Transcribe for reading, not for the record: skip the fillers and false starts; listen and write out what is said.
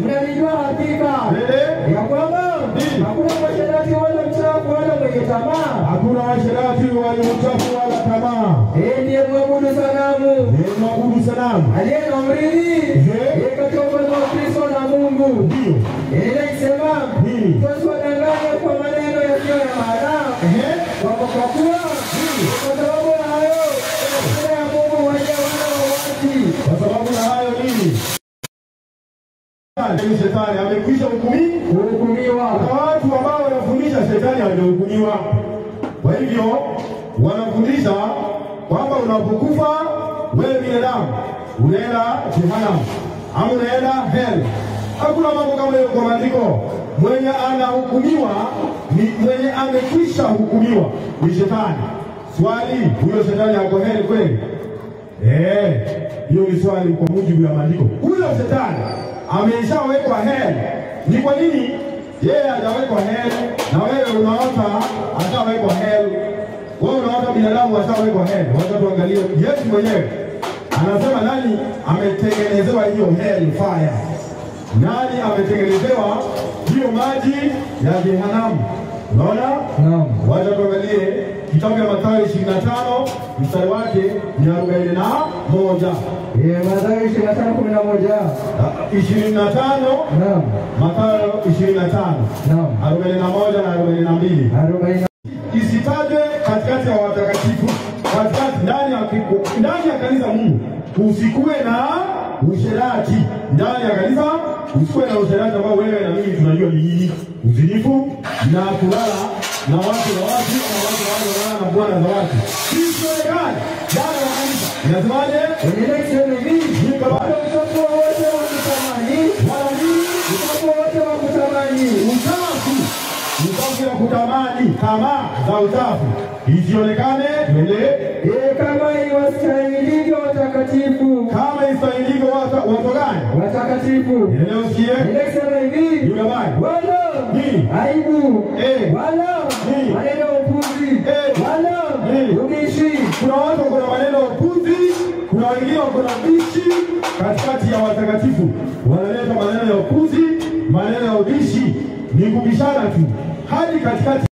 mnajua hakika ya kwamba hakuna washerati wala mchafu wala mwenye tamaa. Hakuna washerati wala mchafu wala tamaa. Ndiye mwabudu sanamu. Ndiye mwabudu sanamu. Aliye na umrini. Katoka na Kristo na Mungu. Ndio. Inasema tusiwadanganye kwa maneno yasiyo ya maana. Kwa kuwa kwa sababu na hayo ya Mungu waje wana wa watu. Kwa sababu na hayo nini? Shetani amekwisha hukumiwa. Kuna watu ambao wanafundisha shetani hajahukumiwa. Kwa hivyo wanafundisha kwamba unapokufa wewe binadamu unaenda jehanamu au unaenda hell. Hakuna mambo kama hayo kwa maandiko. Mwenye anahukumiwa ni mwenye amekwisha hukumiwa ni shetani. Swali, huyo shetani ako hell kweli? Hiyo ni swali kwa mujibu wa maandiko. Huyo shetani ameshawekwa hell. Ni kwa nini yeye hajawekwa hell na wewe unaota atawekwa hell? Wewe unaota binadamu atawekwa hell. Wacha tuangalie Yesu mwenyewe anasema nani ametengenezewa hiyo hell fire. Nani ametengenezewa hiyo maji ya jehanamu? Unaona? Naam. Wacha tuangalie kitabu cha Mathayo 25 mstari wake ni 41. Mathayo 25:11. 25. Naam. Mathayo 25. Naam. 41 na 42. 40. Isitajwe katikati ya watakatifu, katikati ndani ya kanisa Mungu. Usikuwe na usherati ndani ya kanisa, usikuwe na usherati ambao wewe na mimi tunajua ni nini. Uzinifu na kulala na watu na watu na watu na bwana za watu. Hiyo ni gani? Ndani ya kanisa. Inasemaje? Election hivi ni baba mtoto wote wa kutamani, wala nini? Mtoto wote wa kutamani, uchafu wa kutamani, tamaa za uchafu isionekane mbele kama iwastahilivyo watakatifu. Kama istahilivyo watu gani? Watakatifu. Leo siye Election hivi yule bwana wala ni aibu wala ni maneno upuzi wala ubishi. Kuna watu kuna maneno upuzi, kuna wengine kuna bishi katikati ya watakatifu. Wanaleta maneno ya upuzi, maneno ya ubishi, ni kubishana tu hadi katikati